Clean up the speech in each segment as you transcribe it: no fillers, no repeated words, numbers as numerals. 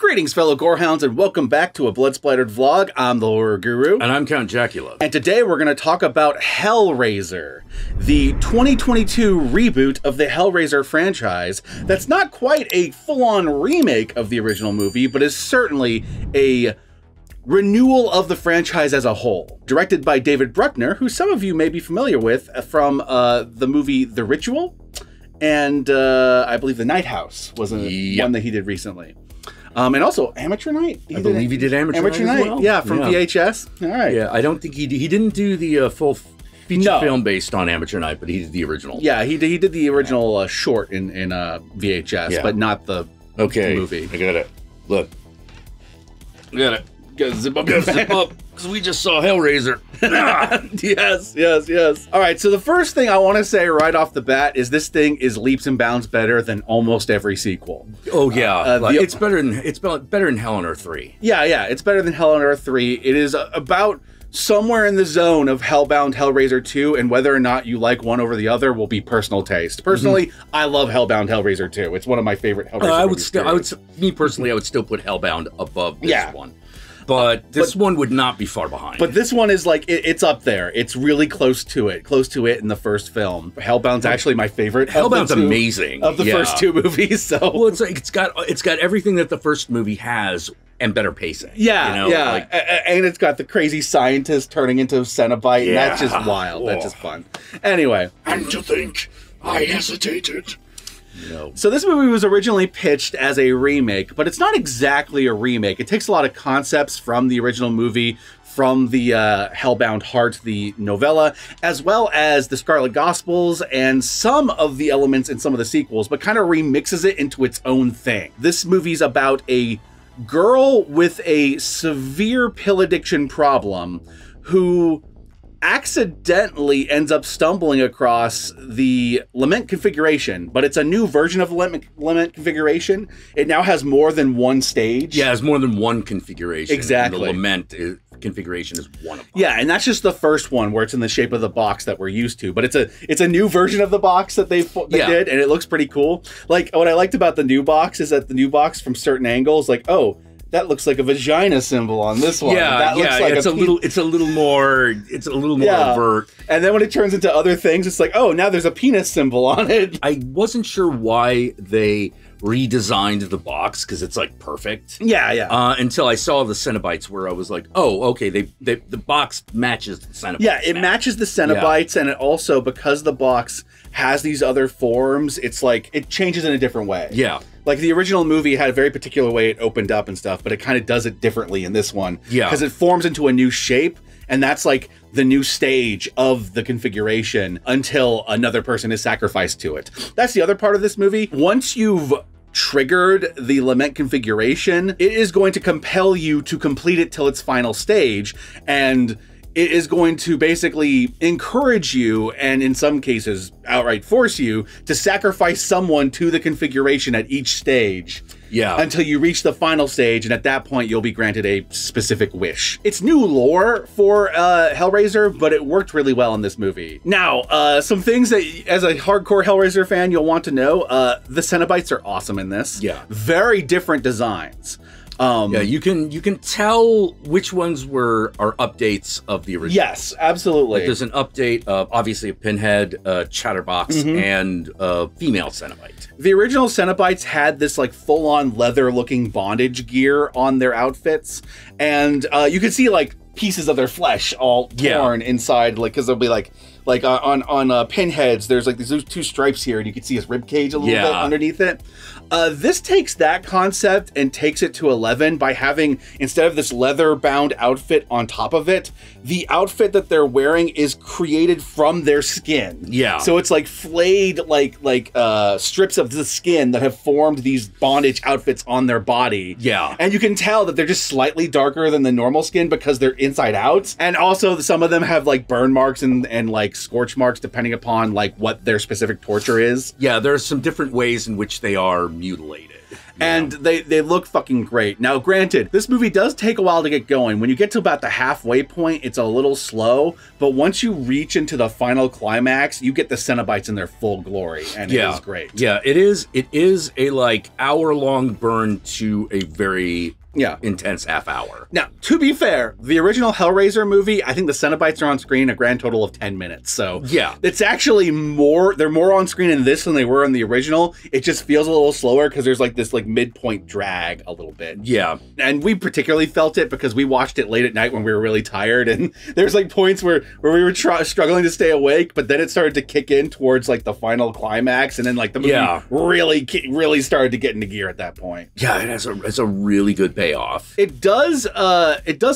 Greetings, fellow Gorehounds, and welcome back to a Blood Splattered vlog. I'm the Horror Guru. And I'm Count Jackula. And today we're going to talk about Hellraiser, the 2022 reboot of the Hellraiser franchise that's not quite a full-on remake of the original movie, but is certainly a renewal of the franchise as a whole. Directed by David Bruckner, who some of you may be familiar with from the movie The Ritual, and I believe The Night House was one that he did recently. And also Amateur Night. I believe he did Amateur Night as well. Yeah, from VHS. All right. Yeah, I don't think he didn't do the full feature film based on Amateur Night, but he did the original. Yeah, he did the original short in VHS, but not the movie. I got it. Look. I got it. Gotta zip up, because we just saw Hellraiser. Yes. All right, so the first thing I want to say right off the bat is this thing is leaps and bounds better than almost every sequel. Oh yeah, it's better than Hell on Earth 3. Yeah, it's better than Hell on Earth 3. It is about somewhere in the zone of Hellbound Hellraiser 2, and whether or not you like one over the other will be personal taste. Personally, I love Hellbound Hellraiser 2. It's one of my favorite Hellraiser movies. Me personally, I would still put Hellbound above this one. But this one would not be far behind. But this one is like, it's up there. It's really close to it in the first film. Hellbound's actually my favorite. Hellbound's amazing. Of the first two movies, so. Well, it's like, it's got everything that the first movie has and better pacing. Yeah, Like, and it's got the crazy scientist turning into Cenobite, and that's just wild. That's just fun. Anyway. And to think, I hesitated. No. So this movie was originally pitched as a remake, but it's not exactly a remake. It takes a lot of concepts from the original movie, from the Hellbound Heart, the novella, as well as the Scarlet Gospels and some of the elements in some of the sequels, but kind of remixes it into its own thing. This movie's about a girl with a severe pill addiction problem who accidentally ends up stumbling across the Lament configuration, but it's a new version of the Lament configuration. It now has more than one stage. Yeah, it has more than one configuration. Exactly. And the Lament configuration is one of them. Yeah, and that's just the first one where it's in the shape of the box that we're used to. But it's a new version of the box that they did, and it looks pretty cool. Like, what I liked about the new box is that the new box from certain angles, like, oh, that looks like a vagina symbol on this one. Yeah, it's a little more overt. And then when it turns into other things, it's like, oh, now there's a penis symbol on it. I wasn't sure why they redesigned the box, because it's like perfect. Yeah. Until I saw the Cenobites, where I was like, oh, okay, the box matches the Cenobites. Yeah, it matches the Cenobites, and it also, because the box has these other forms, it's like, it changes in a different way. Yeah. Like, the original movie had a very particular way it opened up and stuff, but it kind of does it differently in this one. Yeah. Because it forms into a new shape, and that's like the new stage of the configuration until another person is sacrificed to it. That's the other part of this movie. Once you've triggered the Lament configuration, it is going to compel you to complete it till its final stage, and it is going to basically encourage you, and in some cases outright force you, to sacrifice someone to the configuration at each stage. Yeah. Until you reach the final stage, and at that point you'll be granted a specific wish. It's new lore for Hellraiser, but it worked really well in this movie. Now, some things that, as a hardcore Hellraiser fan, you'll want to know. The Cenobites are awesome in this. Yeah. Very different designs. Yeah, you can tell which ones are updates of the original. Yes, absolutely. Like, there's an update of, obviously, a Pinhead, Chatterbox, and female Cenobite. The original Cenobites had this like full-on leather-looking bondage gear on their outfits, and you could see like pieces of their flesh all torn inside, like, because they'll be like on Pinheads, there's like these two stripes here, and you can see his rib cage a little bit underneath it. This takes that concept and takes it to 11 by having, instead of this leather-bound outfit on top of it, the outfit that they're wearing is created from their skin. Yeah. So it's like flayed, like strips of the skin that have formed these bondage outfits on their body. Yeah. And you can tell that they're just slightly darker than the normal skin because they're inside out. And also some of them have like burn marks and like scorch marks depending upon like what their specific torture is. Yeah, there are some different ways in which they are mutilated. And they look fucking great. Now, granted, this movie does take a while to get going. When you get to about the halfway point, it's a little slow. But once you reach into the final climax, you get the Cenobites in their full glory. And it is great. Yeah, it is. It is a like hour-long burn to a very intense half hour. Now, to be fair, the original Hellraiser movie, I think the Cenobites are on screen a grand total of 10 minutes. So it's actually they're more on screen in this than they were in the original. It just feels a little slower because there's like this like midpoint drag a little bit. Yeah. And we particularly felt it because we watched it late at night when we were really tired. And there's like points where we were struggling to stay awake, but then it started to kick in towards like the final climax. And then like the movie really started to get into gear at that point. Yeah, it's a really good payoff. It does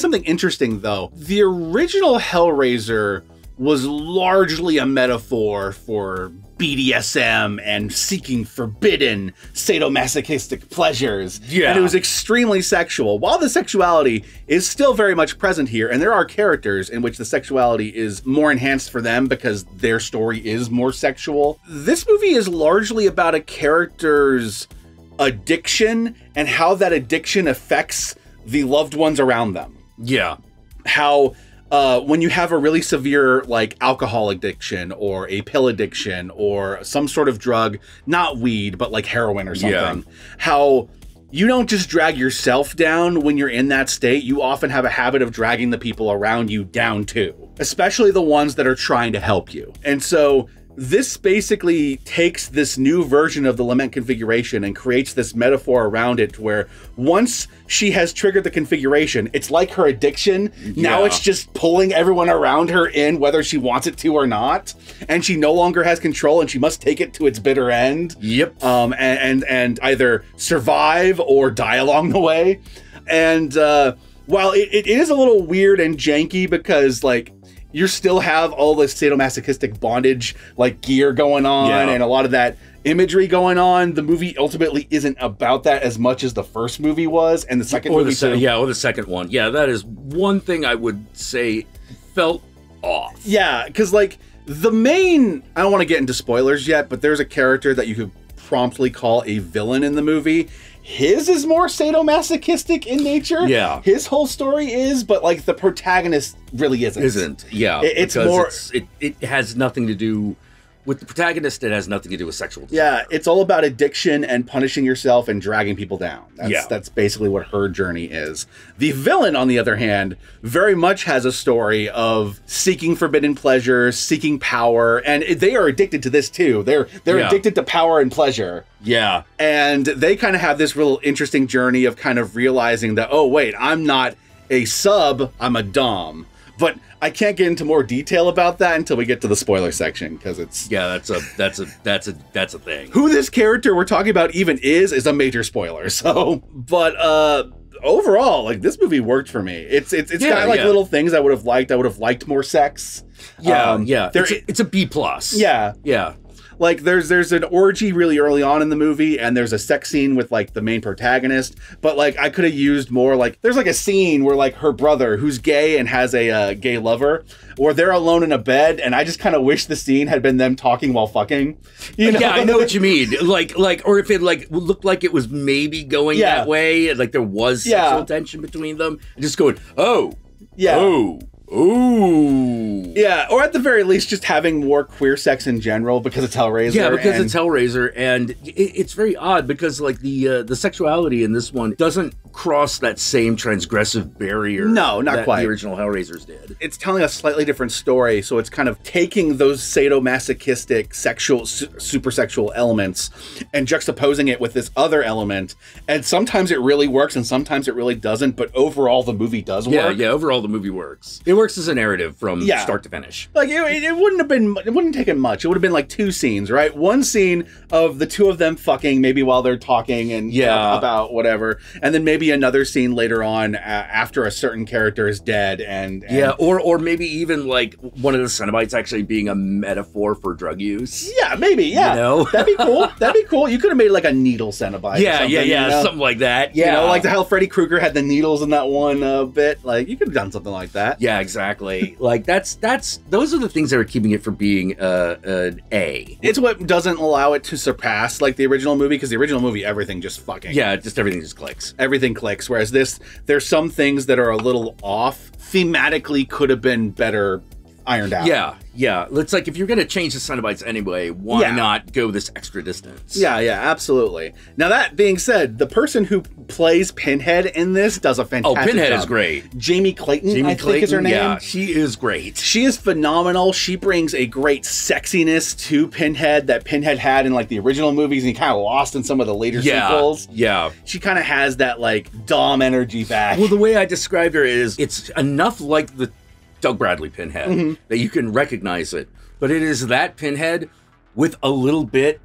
something interesting though. The original Hellraiser was largely a metaphor for BDSM and seeking forbidden sadomasochistic pleasures. Yeah. And it was extremely sexual. While the sexuality is still very much present here, and there are characters in which the sexuality is more enhanced for them because their story is more sexual, this movie is largely about a character's addiction and how that addiction affects the loved ones around them. Yeah. How when you have a really severe like alcohol addiction or a pill addiction or some sort of drug, not weed, but like heroin or something, how you don't just drag yourself down when you're in that state. You often have a habit of dragging the people around you down too, especially the ones that are trying to help you. And so this basically takes this new version of the lament configuration and creates this metaphor around it where once she has triggered the configuration, it's like her addiction. Now it's just pulling everyone around her in, whether she wants it to or not. And she no longer has control and she must take it to its bitter end. Yep. And either survive or die along the way. And while it is a little weird and janky because like, you still have all the sadomasochistic bondage like gear going on and a lot of that imagery going on. The movie ultimately isn't about that as much as the first movie was, and the second movie too. Or the second one. Yeah, that is one thing I would say felt off. Yeah, because like the main, I don't want to get into spoilers yet, but there's a character that you could promptly call a villain in the movie. His is more sadomasochistic in nature. Yeah. His whole story is, but like the protagonist really isn't. Yeah. It's more. It has nothing to do with the protagonist. It has nothing to do with sexual desire. Yeah. It's all about addiction and punishing yourself and dragging people down. That's basically what her journey is. The villain, on the other hand, very much has a story of seeking forbidden pleasure, seeking power, and they are addicted to this too. They're addicted to power and pleasure. Yeah. And they kind of have this real interesting journey of kind of realizing that, oh, wait, I'm not a sub, I'm a dom. But I can't get into more detail about that until we get to the spoiler section, because it's... Yeah, that's a thing. Who this character we're talking about even is a major spoiler, so... But, overall, like, this movie worked for me. It's got, like, little things I would have liked. I would have liked more sex. Yeah, it's a B+. Yeah. Yeah. Like, there's an orgy really early on in the movie, and there's a sex scene with, like, the main protagonist. But, like, I could have used more, like... There's, like, a scene where, like, her brother, who's gay and has a gay lover, or they're alone in a bed, and I just kind of wish the scene had been them talking while fucking. You know? Yeah, I know what you mean. Like, or if it, like, looked like it was maybe going that way, like there was sexual tension between them, and just going, oh, ooh. Yeah, or at the very least, just having more queer sex in general because it's Hellraiser. Yeah, because it's Hellraiser, and it's very odd because like the sexuality in this one doesn't cross that same transgressive barrier. No, not quite. The original Hellraisers did. It's telling a slightly different story, so it's kind of taking those sadomasochistic, sexual, super sexual elements and juxtaposing it with this other element. And sometimes it really works, and sometimes it really doesn't. But overall, the movie does work. Yeah. Overall, the movie works. It works as a narrative from start to finish. Like it wouldn't have been. It wouldn't have taken much. It would have been like 2 scenes, right? One scene of the two of them fucking, maybe while they're talking and about whatever, and then maybe be another scene later on after a certain character is dead, and yeah, or maybe even like one of the Cenobites actually being a metaphor for drug use. Yeah, maybe. Yeah, you know? That'd be cool. That'd be cool. You could have made like a needle Cenobite. Yeah, or yeah, you know? something like that. Yeah, you know, like how Freddy Krueger had the needles in that one bit. Like you could have done something like that. Yeah, exactly. Like those are the things that are keeping it from being an A. It's what doesn't allow it to surpass like the original movie, because the original movie everything just fucking everything just clicks. Everything clicks. Whereas this, there's some things that are a little off. Thematically, could have been better ironed out. Yeah. It's like if you're going to change the Cenobites anyway, why not go this extra distance? Yeah, absolutely. Now, that being said, the person who plays Pinhead in this does a fantastic job. Pinhead is great. Jamie Clayton, I think is her name. Yeah, she is great. She is phenomenal. She brings a great sexiness to Pinhead that Pinhead had in like the original movies, and he kind of lost in some of the later sequels. Yeah. She kind of has that like Dom energy back. Well, the way I described her is it's enough like the Doug Bradley Pinhead that you can recognize it, but it is that Pinhead with a little bit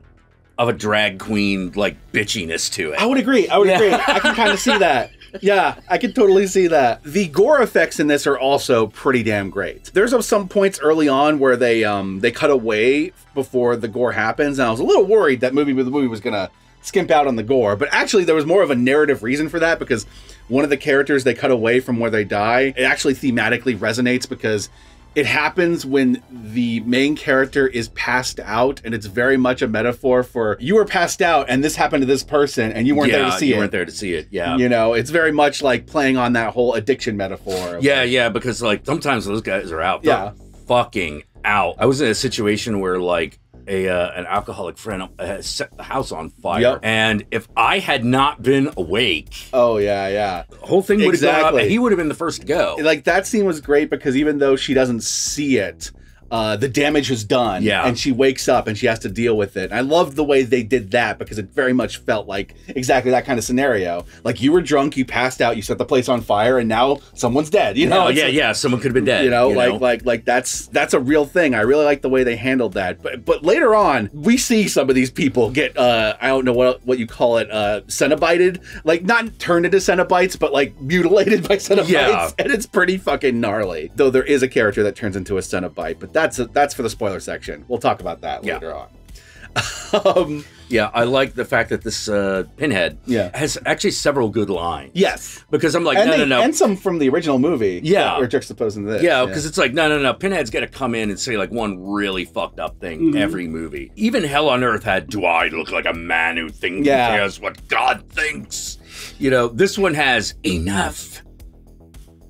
of a drag queen like bitchiness to it. I would agree. I can kind of see that. Yeah, I can totally see that. The gore effects in this are also pretty damn great. There's some points early on where they cut away before the gore happens, and I was a little worried that the movie was gonna skimp out on the gore, but actually there was more of a narrative reason for that, because one of the characters they cut away from where they die, it actually thematically resonates because it happens when the main character is passed out, and it's very much a metaphor for you were passed out and this happened to this person and you weren't there to see it. You weren't there to see it. Yeah. You know, it's very much like playing on that whole addiction metaphor. Yeah, because like sometimes those guys are out. They're fucking out. I was in a situation where like an alcoholic friend set the house on fire, and if I had not been awake, the whole thing would have gone up, and he would have been the first to go. Like that scene was great because even though she doesn't see it, the damage is done, and she wakes up and she has to deal with it. And I loved the way they did that because it very much felt like exactly that kind of scenario. Like you were drunk, you passed out, you set the place on fire, and now someone's dead. You know? Someone could have been dead. You know, like that's a real thing. I really like the way they handled that. But later on, we see some of these people get I don't know what you call it, Cenobited, like not turned into Cenobites, but like mutilated by Cenobites, and it's pretty fucking gnarly. Though there is a character that turns into a Cenobite, but that's for the spoiler section. We'll talk about that later on. I like the fact that this Pinhead has actually several good lines. Yes. Because I'm like, no. And some from the original movie. Yeah. We're juxtaposing this. Yeah, because it's like, no. Pinhead's got to come in and say like one really fucked up thing every movie. Even Hell on Earth had, do I look like a man who cares what God thinks? You know, this one has enough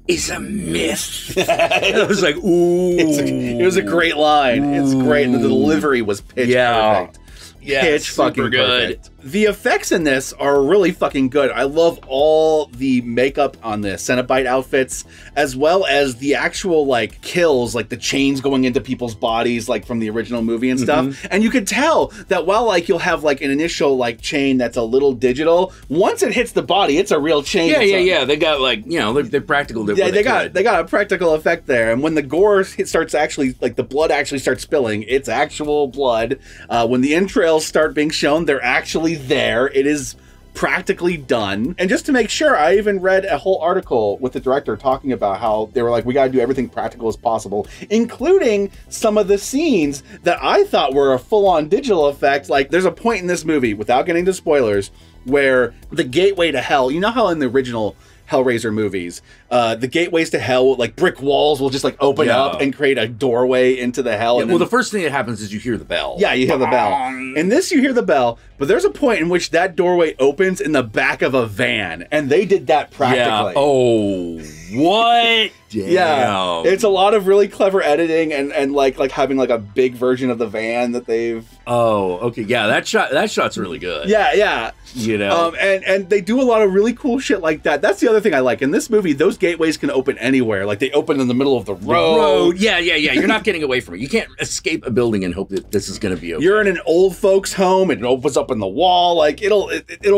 is a myth. I was like, ooh. It was a great line. It's great. And the delivery was pitch perfect. Yeah, pitch fucking good. Perfect. The effects in this are really fucking good. I love all the makeup on the Cenobite outfits, as well as the actual like kills, like the chains going into people's bodies, like from the original movie and stuff. And you could tell that while like you'll have like an initial like chain that's a little digital, once it hits the body, it's a real chain. Yeah. They got like, you know, they practical. They got a practical effect there. And when the gore starts actually, like the blood actually starts spilling, it's actual blood. When the entrails start being shown, they're actually there. It is practically done. And just to make sure, I even read a whole article with the director talking about how they were like, we got to do everything practical as possible, including some of the scenes that I thought were a full-on digital effect. Like there's a point in this movie, without getting to spoilers, where the gateway to hell, you know how in the original Hellraiser movies, the gateways to hell, like brick walls will just like open up and create a doorway into the hell. Yeah, well, the first thing that happens is you hear the bell. Yeah, you hear the bell. In this, you hear the bell, but there's a point in which that doorway opens in the back of a van, and they did that practically. Yeah. Oh, what? Damn. Yeah, it's a lot of really clever editing and like having like a big version of the van that they've. Oh, okay, yeah, that shot's really good. Yeah. You know, and they do a lot of really cool shit like that. That's the other thing I like in this movie. Those gateways can open anywhere. Like they open in the middle of the road. Yeah. You're not getting away from it. You can't escape a building and hope that this is going to be okay. You're in an old folks' home. It opens up in the wall. Like it'll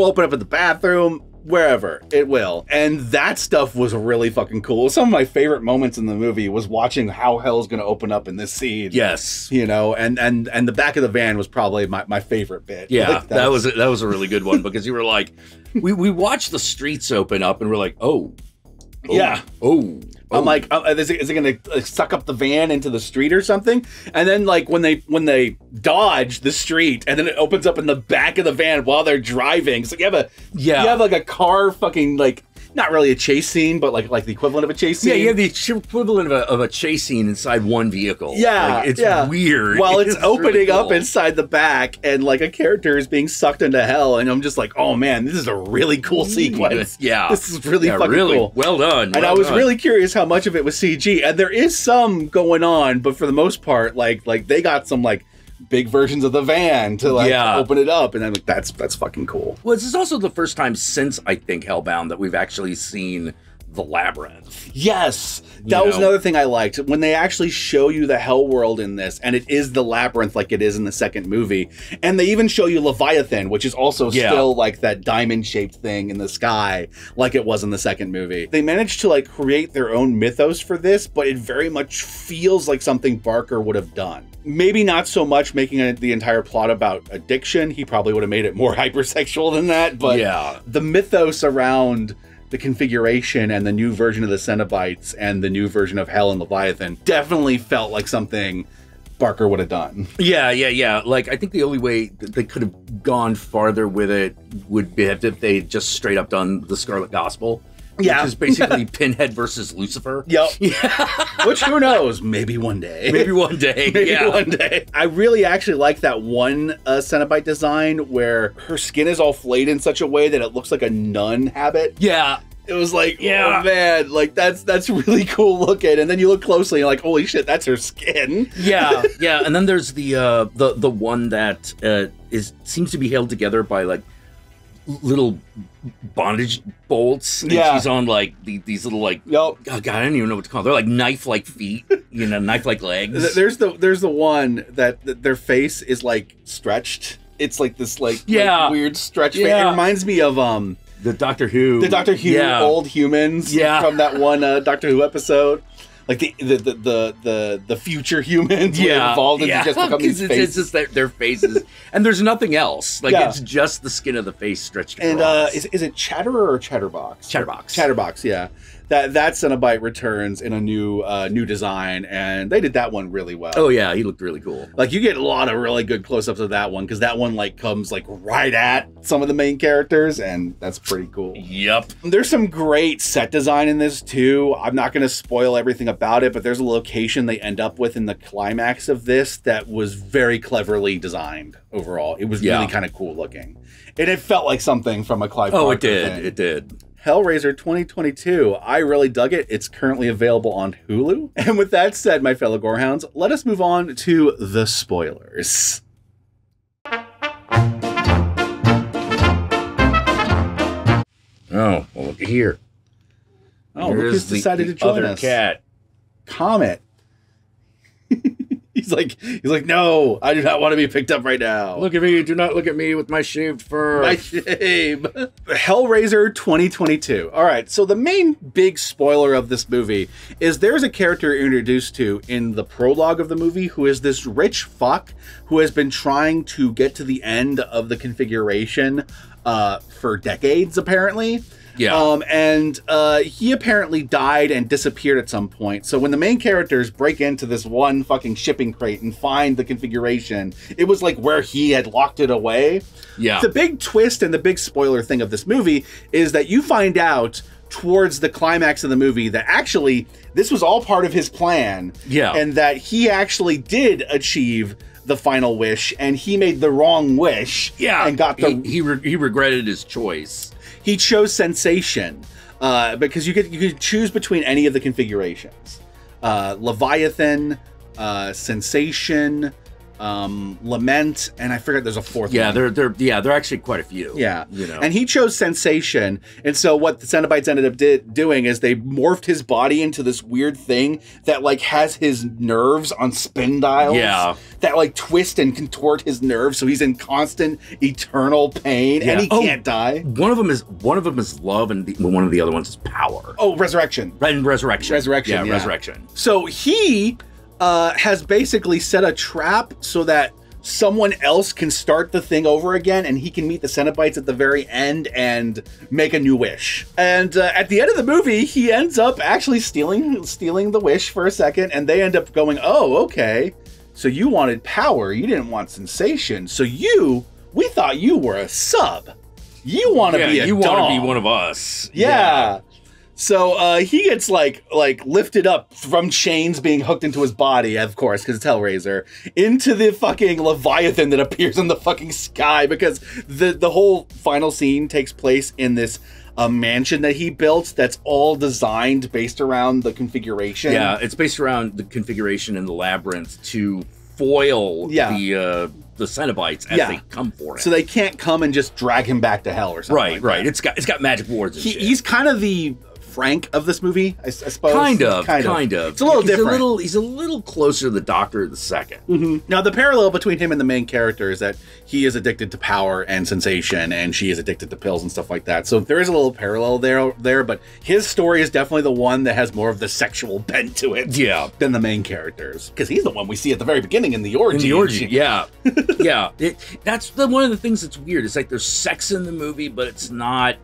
open up in the bathroom. Wherever it will. And that stuff was really fucking cool. Some of my favorite moments in the movie was watching how hell's gonna open up in this scene. Yes. You know, and the back of the van was probably my favorite bit. Yeah, like, that was a really good one because you were like, we watched the streets open up and we're like, oh. Yeah. Oh. I'm like, is it going to suck up the van into the street or something? And then like when they dodge the street and then it opens up in the back of the van while they're driving. So you have like a car fucking like, not really a chase scene, but like the equivalent of a chase scene. Yeah, you have the equivalent of a chase scene inside one vehicle. Yeah, like, it's weird. While it's opening really cool. up inside the back, and like a character is being sucked into hell, and I'm just like, oh man, this is a really cool sequence. Yeah, this is really fucking cool. Well done. And I was really curious how much of it was CG, and there is some going on, but for the most part, like they got some like big versions of the van to like open it up, and I'm like, that's fucking cool. Well, this is also the first time since I think Hellbound that we've actually seen the labyrinth. Yes, that was another thing I liked when they actually show you the hell world in this, and it is the labyrinth like it is in the second movie, and they even show you Leviathan, which is also still like that diamond shaped thing in the sky like it was in the second movie. They managed to like create their own mythos for this, but it very much feels like something Barker would have done. Maybe not so much making the entire plot about addiction. He probably would have made it more hypersexual than that, but the mythos around the configuration and the new version of the Cenobites and the new version of Hell and Leviathan definitely felt like something Barker would have done. Yeah. Like, I think the only way that they could have gone farther with it would be if they just straight up done the Scarlet Gospel. Which is basically Pinhead versus Lucifer. Yep. Which, who knows? Maybe one day. Maybe one day. Maybe one day. I really actually like that one Cenobite design where her skin is all flayed in such a way that it looks like a nun habit. Yeah. It was like, oh man, like that's really cool looking. And then you look closely and you're like, holy shit, that's her skin. Yeah. And then there's the one that seems to be held together by like little bondage bolts, and she's on like these little like oh god, I don't even know what to call them. They're like knife-like feet, knife-like legs. There's the one that their face is like stretched. It's like this like weird stretch face. It reminds me of the Doctor Who old humans from that one Doctor Who episode. Like the future humans evolved into just become these faces. It's just their faces, and there's nothing else. Like it's just the skin of the face stretched across. And is it Chatterer or Chatterbox? Chatterbox, yeah. That Cenobite returns in a new design, and they did that one really well. Oh yeah, he looked really cool. Like you get a lot of really good close-ups of that one because that one like comes like right at some of the main characters, and that's pretty cool. Yep. There's some great set design in this too. I'm not going to spoil everything about it, but there's a location they end up with in the climax of this that was very cleverly designed overall. It was really kind of cool looking, and it felt like something from a Clive Barker thing. It did. Hellraiser 2022. I really dug it. It's currently available on Hulu. And with that said, my fellow Gorehounds, let us move on to the spoilers. Oh, well, look here. Oh, look who's decided to join us. Cat. Comet. He's like, no, I do not want to be picked up right now. Look at me. Do not look at me with my shaved fur. My shame. Hellraiser 2022. All right, so the main big spoiler of this movie is there's a character introduced to in the prologue of the movie who is this rich fuck who has been trying to get to the end of the configuration for decades, apparently. Yeah. And he apparently died and disappeared at some point. So when the main characters break into this one fucking shipping crate and find the configuration, it was like where he had locked it away. Yeah. The big twist and the big spoiler thing of this movie is that you find out towards the climax of the movie that actually this was all part of his plan. Yeah. And that he actually did achieve the final wish and he made the wrong wish. Yeah. And got the... He regretted his choice. He chose sensation because you could choose between any of the configurations. Leviathan, sensation, lament, and I forget there's a fourth one. There are actually quite a few. Yeah. And he chose sensation. And so what the Cenobites ended up doing is they morphed his body into this weird thing that like has his nerves on spin dials. Yeah. That like twist and contort his nerves so he's in constant eternal pain and he can't die. One of them is love and one of the other ones is power. Oh, resurrection. Resurrection. Resurrection. Yeah, resurrection. So he has basically set a trap so that someone else can start the thing over again, and he can meet the Cenobites at the very end and make a new wish. And at the end of the movie, he ends up actually stealing the wish for a second, and they end up going, oh, okay, so you wanted power, you didn't want sensation, so we thought you were a sub. You want to be a dog. You want to be one of us. Yeah. So he gets like lifted up from chains being hooked into his body, of course, because it's Hellraiser, into the fucking Leviathan that appears in the fucking sky, because the whole final scene takes place in this mansion that he built that's all designed based around the configuration. Yeah, it's based around the configuration in the labyrinth to foil the Cenobites as they come for him. So they can't come and just drag him back to hell or something. Right. It's got magic wards and shit. He's kind of the Frank of this movie, I suppose. Kind of. It's a little different. He's a little closer to the Doctor the Second. Mm-hmm. Now, the parallel between him and the main character is that he is addicted to power and sensation, and she is addicted to pills and stuff like that. So there is a little parallel there, but his story is definitely the one that has more of the sexual bent to it than the main characters. Because he's the one we see at the very beginning in the orgy. Yeah. That's one of the things that's weird. It's like there's sex in the movie, but it's not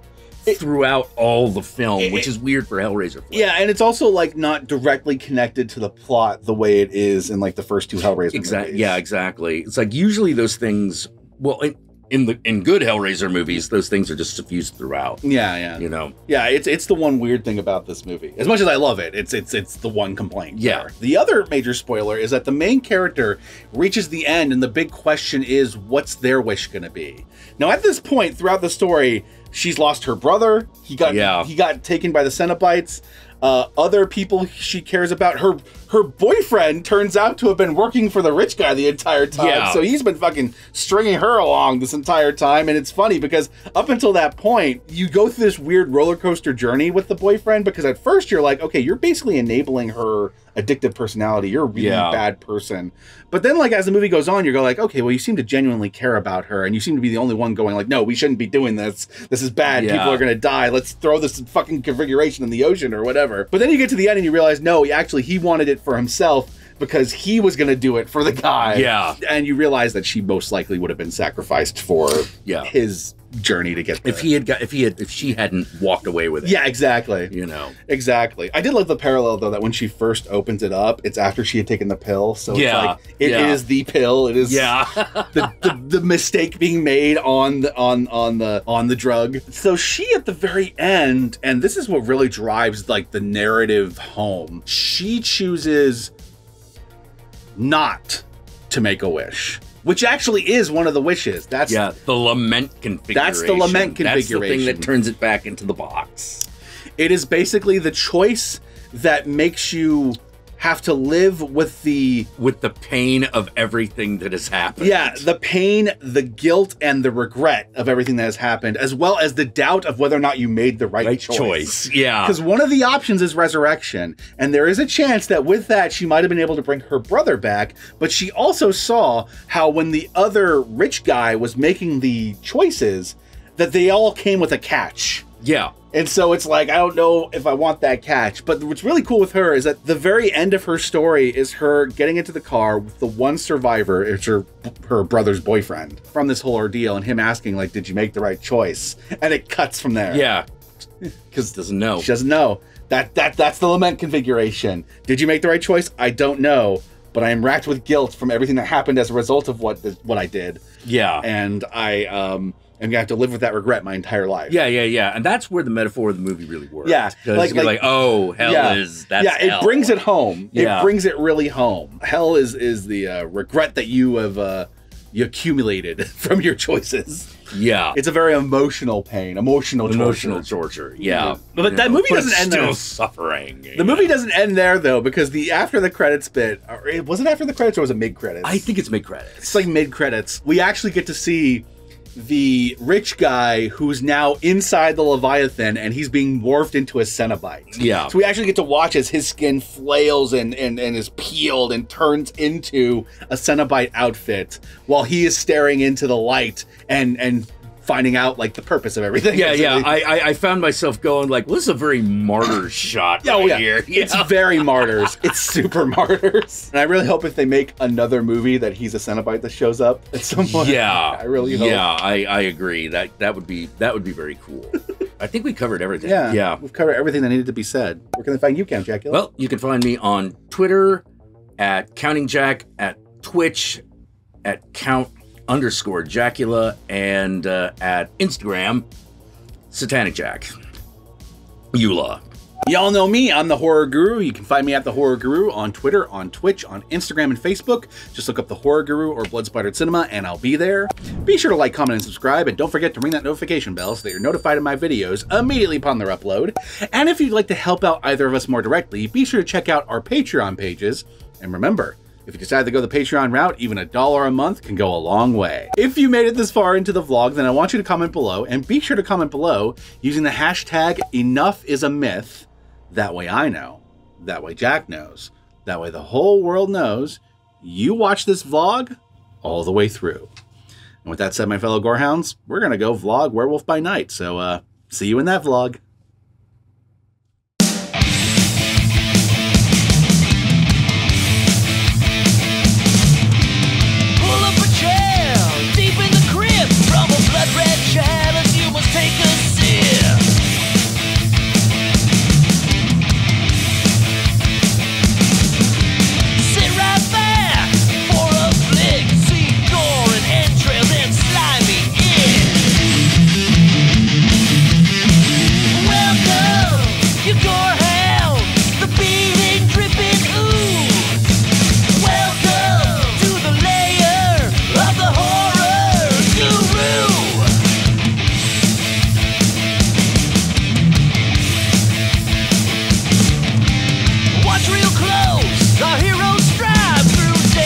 throughout all the film, which is weird for Hellraiser. Yeah, and it's also like not directly connected to the plot the way it is in like the first two Hellraiser movies. Yeah, exactly. It's like usually those things, well, in good Hellraiser movies, those things are just suffused throughout. Yeah. You know. Yeah, it's the one weird thing about this movie. As much as I love it, it's the one complaint. Yeah. There. The other major spoiler is that the main character reaches the end, and the big question is, what's their wish going to be? Now, at this point throughout the story, she's lost her brother. He got taken by the Cenobites. Other people she cares about. Her boyfriend turns out to have been working for the rich guy the entire time. Yeah. So he's been fucking stringing her along this entire time. And it's funny because up until that point, you go through this weird roller coaster journey with the boyfriend, because at first you're like, okay, you're basically enabling her addictive personality. You're a really bad person. But then, like, as the movie goes on, you go like, okay, well, you seem to genuinely care about her, and you seem to be the only one going like, no, we shouldn't be doing this. This is bad. Yeah. People are going to die. Let's throw this fucking configuration in the ocean or whatever. But then you get to the end and you realize, no, he wanted it for himself, because he was going to do it for the guy. Yeah. And you realize that she most likely would have been sacrificed for his journey to get there. If she hadn't walked away with it. Yeah, exactly. You know. Exactly. I did love the parallel, though, that when she first opens it up, it's after she had taken the pill. So it's like, it is the pill. It is the mistake being made on the drug. So she, at the very end, and this is what really drives like the narrative home, she chooses not to make a wish, which actually is one of the wishes. That's the lament configuration. That's the lament configuration. That's the thing that turns it back into the box. It is basically the choice that makes you have to live with the pain of everything that has happened. Yeah, the pain, the guilt, and the regret of everything that has happened, as well as the doubt of whether or not you made the right choice. Yeah. Because one of the options is resurrection, and there is a chance that with that she might have been able to bring her brother back, but she also saw how when the other rich guy was making the choices, that they all came with a catch. Yeah. And so it's like, I don't know if I want that catch. But what's really cool with her is that the very end of her story is her getting into the car with the one survivor, it's her brother's boyfriend, from this whole ordeal, and him asking, like, did you make the right choice? And it cuts from there. Yeah. Because she doesn't know. She doesn't know. That's the lament configuration. Did you make the right choice? I don't know. But I am racked with guilt from everything that happened as a result of what I did. Yeah. And I'm going to have to live with that regret my entire life. Yeah. And that's where the metaphor of the movie really works. Yeah. Because you're like, oh, hell is, that's hell. It brings it home. Yeah. It brings it really home. Hell is the regret that you have you accumulated from your choices. Yeah. It's a very emotional pain, emotional torture. Yeah. But that movie doesn't end there. Still suffering. The movie doesn't end there, though, because the after the credits bit, was it after the credits or was it mid-credits? I think it's mid-credits. It's like mid-credits. We actually get to see the rich guy who's now inside the Leviathan, and he's being morphed into a Cenobite. Yeah. So we actually get to watch as his skin flails and is peeled and turns into a Cenobite outfit while he is staring into the light and finding out like the purpose of everything. Yeah. I found myself going like, well, this is a very martyr shot here. It's very Martyrs. It's super Martyrs. And I really hope if they make another movie that he's a Cenobite that shows up at some point. Yeah. I really hope. Yeah, I agree. That would be very cool. I think we covered everything. Yeah. We've covered everything that needed to be said. Where can they find you, Count Jackula? Well, you can find me on Twitter at Counting Jack, at Twitch at Count_Jackula, and at Instagram, Satanic Jack. Eula. Y'all know me, I'm the Horror Guru. You can find me at the Horror Guru on Twitter, on Twitch, on Instagram, and Facebook. Just look up the Horror Guru or Blood Splattered Cinema and I'll be there. Be sure to like, comment, and subscribe, and don't forget to ring that notification bell so that you're notified of my videos immediately upon their upload. And if you'd like to help out either of us more directly, be sure to check out our Patreon pages. And remember, if you decide to go the Patreon route, even $1 a month can go a long way. If you made it this far into the vlog, then I want you to comment below, and be sure to comment below using the hashtag #EnoughIsAMyth. That way I know, that way Jack knows, that way the whole world knows you watched this vlog all the way through. And with that said, my fellow Gorehounds, we're going to go vlog Werewolf by Night. So see you in that vlog. Pull up a chair, deep in the crypt, from a blood red chalice you must take a sip. Sit right back for a flick, see gore and entrails and slimy ink. Welcome, you gorehounds, the beating, dripping ooze. Welcome to the lair of the horror guru. Watch real